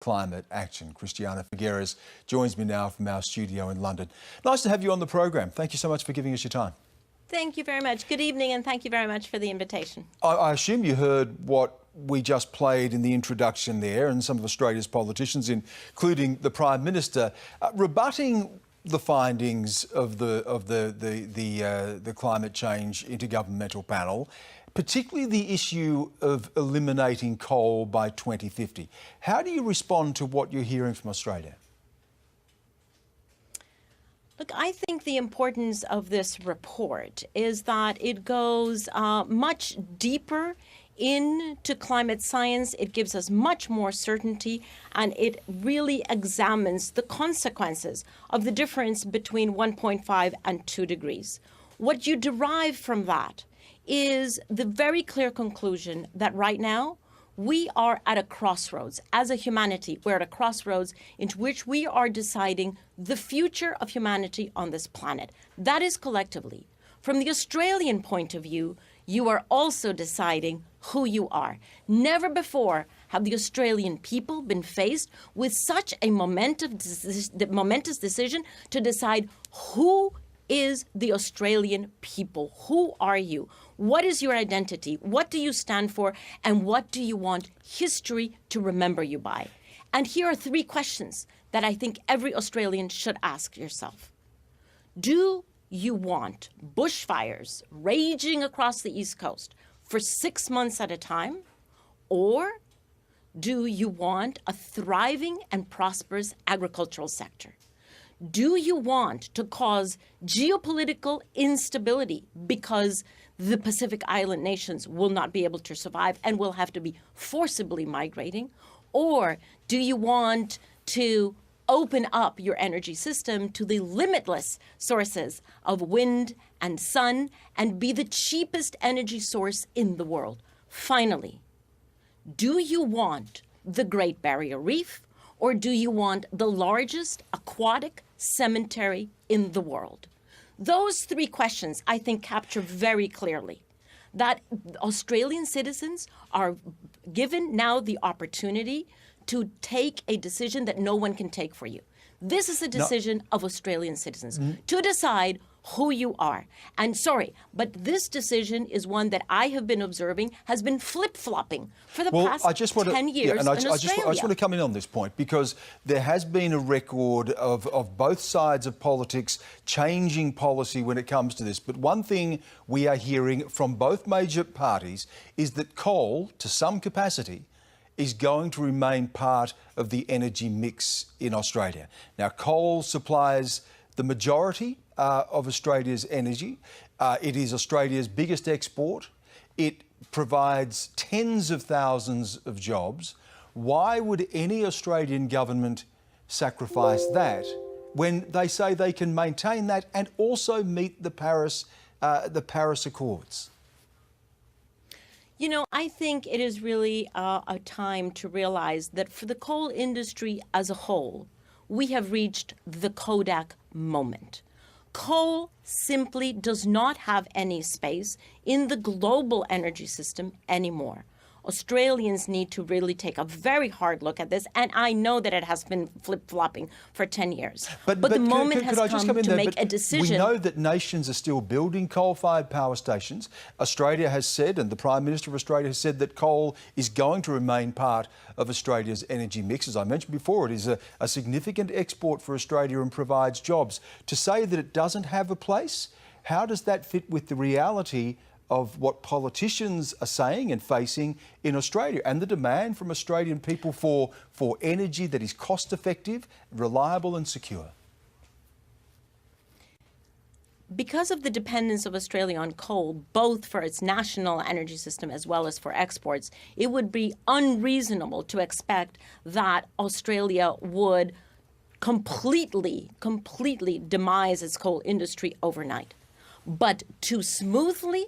climate action. Christiana Figueres joins me now from our studio in London. Nice to have you on the program. Thank you so much for giving us your time. Thank you very much. Good evening, and thank you very much for the invitation. I assume you heard what we just played in the introduction there, and some of Australia's politicians, including the Prime Minister, rebutting the findings of the climate change intergovernmental panel, particularly the issue of eliminating coal by 2050. How do you respond to what you're hearing from Australia? Look, I think the importance of this report is that it goes much deeper into climate science. It gives us much more certainty, and it really examines the consequences of the difference between 1.5 and 2 degrees. What you derive from that is the very clear conclusion that right now we are at a crossroads. As a humanity, we're at a crossroads in which we are deciding the future of humanity on this planet. That is collectively. From the Australian point of view, you are also deciding who you are. Never before have the Australian people been faced with such a momentous decision to decide who is the Australian people. Who are you? What is your identity? What do you stand for? And what do you want history to remember you by? And here are 3 questions that I think every Australian should ask yourself. Do you want bushfires raging across the East Coast for 6 months at a time? Or do you want a thriving and prosperous agricultural sector? Do you want to cause geopolitical instability because the Pacific Island nations will not be able to survive and will have to be forcibly migrating? Or do you want to open up your energy system to the limitless sources of wind and sun and be the cheapest energy source in the world? Finally, do you want the Great Barrier Reef, or do you want the largest aquatic cemetery in the world? Those 3 questions, I think, capture very clearly that Australian citizens are given now the opportunity to take a decision that no one can take for you. This is a decision of Australian citizens to decide who you are. And sorry, but this decision is one that I have been observing has been flip-flopping for the past 10 years in Australia. I just want to come in on this point, because there has been a record of both sides of politics changing policy when it comes to this. But one thing we are hearing from both major parties is that coal, to some capacity, is going to remain part of the energy mix in Australia. Now, coal supplies the majority of Australia's energy. It is Australia's biggest export. It provides tens of thousands of jobs. Why would any Australian government sacrifice that when they say they can maintain that and also meet the Paris Accords? You know, I think it is really a time to realize that for the coal industry as a whole, we have reached the Kodak moment. Coal simply does not have any space in the global energy system anymore. Australians need to really take a very hard look at this, and I know that it has been flip-flopping for 10 years. But the moment has come to make a decision. We know that nations are still building coal-fired power stations. Australia has said, and the Prime Minister of Australia has said, that coal is going to remain part of Australia's energy mix. As I mentioned before, it is a significant export for Australia and provides jobs. To say that it doesn't have a place, how does that fit with the reality of what politicians are saying and facing in Australia, and the demand from Australian people for energy that is cost-effective, reliable and secure? Because of the dependence of Australia on coal, both for its national energy system as well as for exports, it would be unreasonable to expect that Australia would completely demise its coal industry overnight. But to smoothly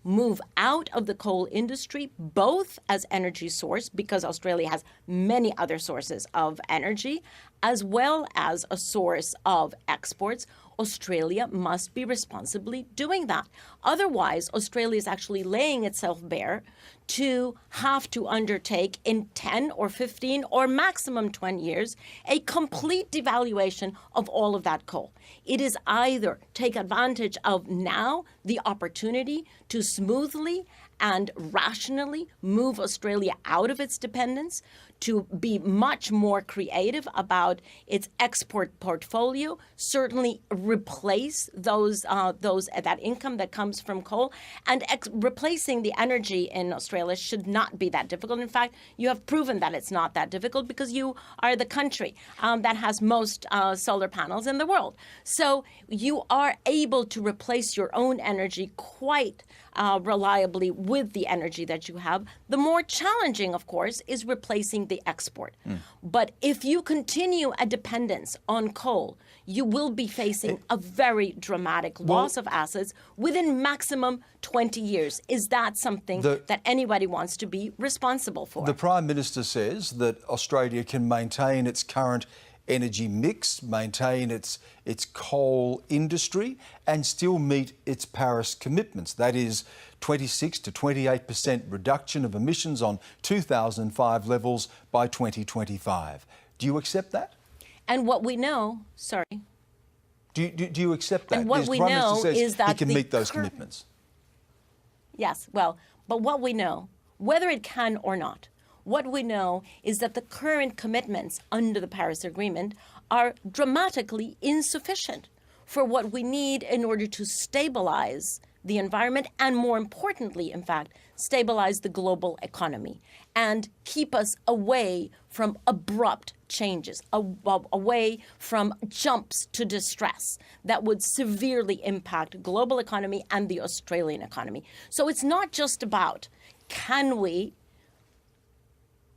move out of the coal industry, both as energy source, because Australia has many other sources of energy, as well as a source of exports, Australia must be responsibly doing that. Otherwise, Australia is actually laying itself bare to have to undertake in 10 or 15 or maximum 20 years a complete devaluation of all of that coal. It is either take advantage of now the opportunity to smoothly and rationally move Australia out of its dependence, to be much more creative about its export portfolio, certainly replace that income that comes from coal, and replacing the energy in Australia should not be that difficult. In fact, you have proven that it's not that difficult because you are the country that has most solar panels in the world. So you are able to replace your own energy quite reliably with the energy that you have. The more challenging, of course, is replacing the export. But if you continue a dependence on coal, you will be facing a very dramatic loss of assets within maximum 20 years. Is that something that anybody wants to be responsible for? The Prime Minister says that Australia can maintain its current energy mix, maintain its coal industry and still meet its Paris commitments. That is 26 to 28% reduction of emissions on 2005 levels by 2025. Do you accept that? And what we know, sorry. Do you accept that? And what we know is that he can meet those commitments. Yes, well, but what we know, whether it can or not, what we know is that the current commitments under the Paris Agreement are dramatically insufficient for what we need in order to stabilize the environment and, more importantly, in fact, stabilize the global economy and keep us away from abrupt changes, away from jumps to distress that would severely impact global economy and the Australian economy. So it's not just about can we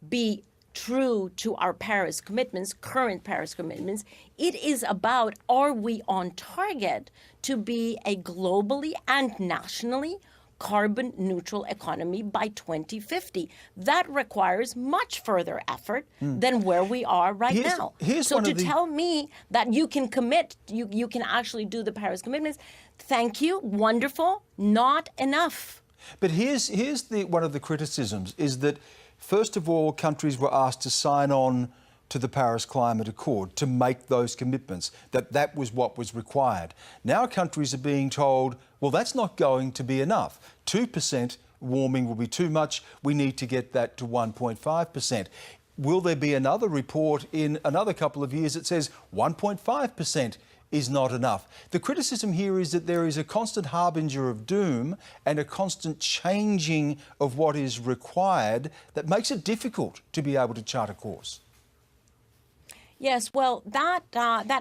be true to our Paris commitments, current Paris commitments. It is about, are we on target to be a globally and nationally carbon neutral economy by 2050? That requires much further effort than where we are right now. So to tell me that you can commit, you can actually do the Paris commitments, thank you, wonderful, not enough. But here's one of the criticisms is that, first of all, countries were asked to sign on to the Paris Climate Accord to make those commitments, that was what was required. Now countries are being told, well, that's not going to be enough. 2% warming will be too much. We need to get that to 1.5%. Will there be another report in another couple of years that says 1.5% is not enough? The criticism here is that there is a constant harbinger of doom and a constant changing of what is required that makes it difficult to be able to chart a course. Yes, well, that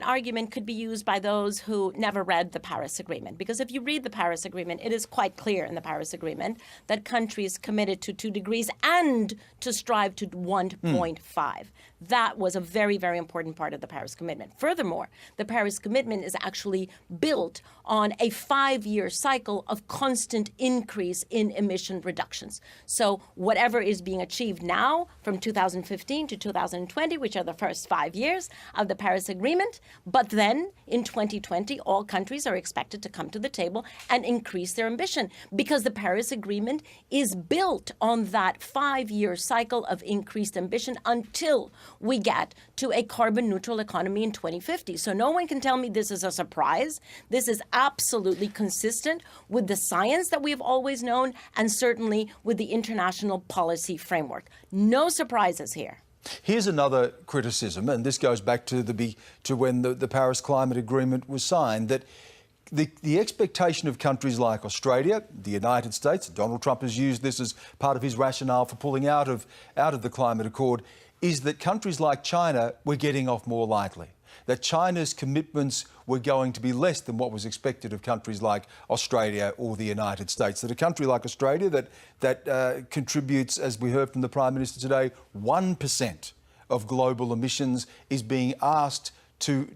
argument could be used by those who never read the Paris Agreement, because if you read the Paris Agreement, it is quite clear in the Paris Agreement that countries committed to 2 degrees and to strive to 1.5. That was a very, very important part of the Paris Commitment. Furthermore, the Paris Commitment is actually built on a 5-year cycle of constant increase in emission reductions. So whatever is being achieved now from 2015 to 2020, which are the first 5 years of the Paris Agreement, but then in 2020, all countries are expected to come to the table and increase their ambition, because the Paris Agreement is built on that 5-year cycle of increased ambition until we get to a carbon neutral economy in 2050. So no one can tell me this is a surprise. This is absolutely consistent with the science that we've always known and certainly with the international policy framework. No surprises here. Here's another criticism, and this goes back to when the Paris Climate Agreement was signed, that the expectation of countries like Australia, the United States, Donald Trump has used this as part of his rationale for pulling out of the climate accord, is that countries like China were getting off more lightly, that China's commitments were going to be less than what was expected of countries like Australia or the United States, that a country like Australia that contributes, as we heard from the Prime Minister today, 1% of global emissions is being asked to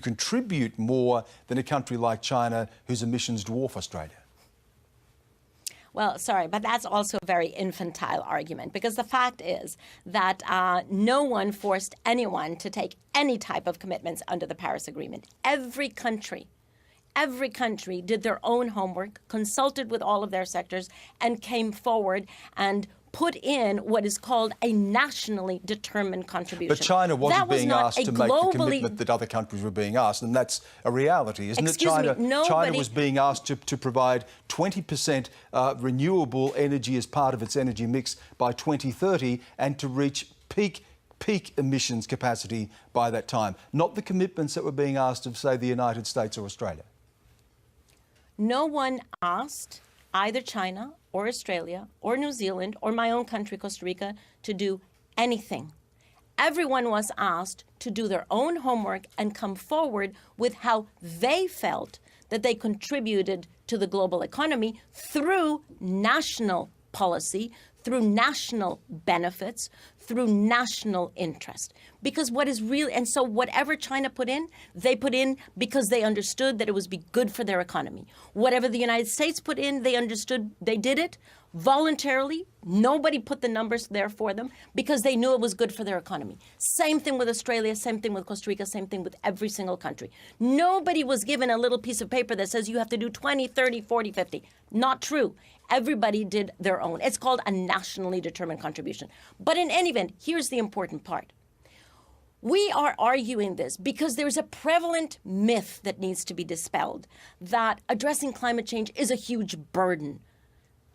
contribute more than a country like China whose emissions dwarf Australia. Well, sorry, but that's also a very infantile argument, because the fact is that no one forced anyone to take any type of commitments under the Paris Agreement. Every country every country did their own homework, consulted with all of their sectors, and came forward and put in what is called a nationally determined contribution. But China wasn't being asked to make the globally commitment that other countries were being asked, and that's a reality, isn't it? Excuse me, China was being asked to provide 20% renewable energy as part of its energy mix by 2030 and to reach peak emissions capacity by that time, not the commitments that were being asked of, say, the United States or Australia. No one asked either China or Australia or New Zealand or my own country, Costa Rica, to do anything. Everyone was asked to do their own homework and come forward with how they felt that they contributed to the global economy through national policy, through national benefits, through national interest. Because what is really, and so whatever China put in, they put in because they understood that it was be good for their economy. Whatever the United States put in, they understood they did it voluntarily. Nobody put the numbers there for them because they knew it was good for their economy. Same thing with Australia, same thing with Costa Rica, same thing with every single country. Nobody was given a little piece of paper that says you have to do 20, 30, 40, 50. Not true. Everybody did their own. It's called a nationally determined contribution. But in any event, here's the important part. We are arguing this because there's a prevalent myth that needs to be dispelled that addressing climate change is a huge burden.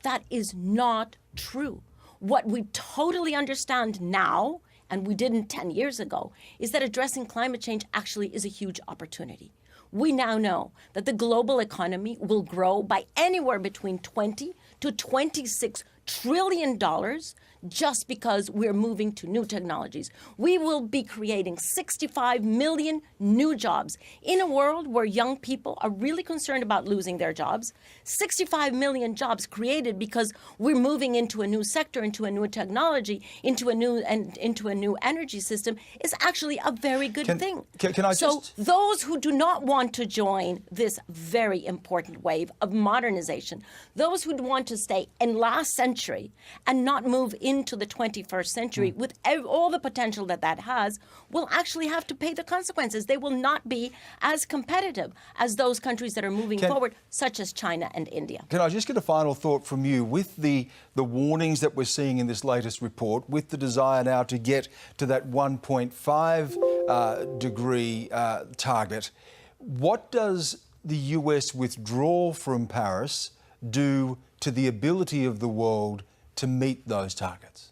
That is not true. What we totally understand now, and we didn't 10 years ago, is that addressing climate change actually is a huge opportunity. We now know that the global economy will grow by anywhere between 20 to 26 trillion dollars just because we're moving to new technologies. We will be creating 65 million new jobs in a world where young people are really concerned about losing their jobs. 65 million jobs created because we're moving into a new sector, into a new technology, into a new energy system is actually a very good thing. Can I so those who do not want to join this very important wave of modernization, those who want to stay in last century and not move into the 21st century with all the potential that that has, will actually have to pay the consequences. They will not be as competitive as those countries that are moving forward, such as China and India. Can I just get a final thought from you? With the warnings that we're seeing in this latest report, with the desire now to get to that 1.5 degree target, what does the US withdrawal from Paris do to the ability of the world to meet those targets?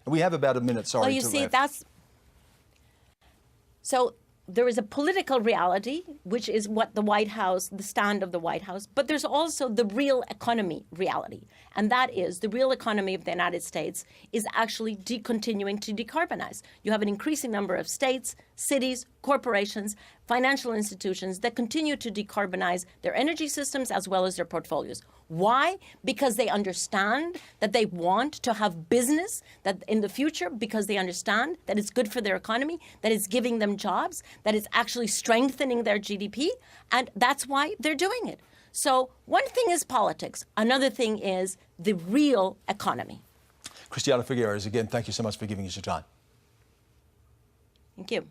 We have about a minute, sorry. Well, you see, so there is a political reality, which is what the White House, the stand of the White House, but there's also the real economy reality. And that is the real economy of the United States is actually continuing to decarbonize. You have an increasing number of states, cities, corporations, financial institutions that continue to decarbonize their energy systems as well as their portfolios. Why? Because they understand that they want to have business that in the future, because they understand that it's good for their economy, that it's giving them jobs, that it's actually strengthening their GDP, and that's why they're doing it. So one thing is politics, another thing is the real economy. Christiana Figueres, again, thank you so much for giving us your time. Thank you.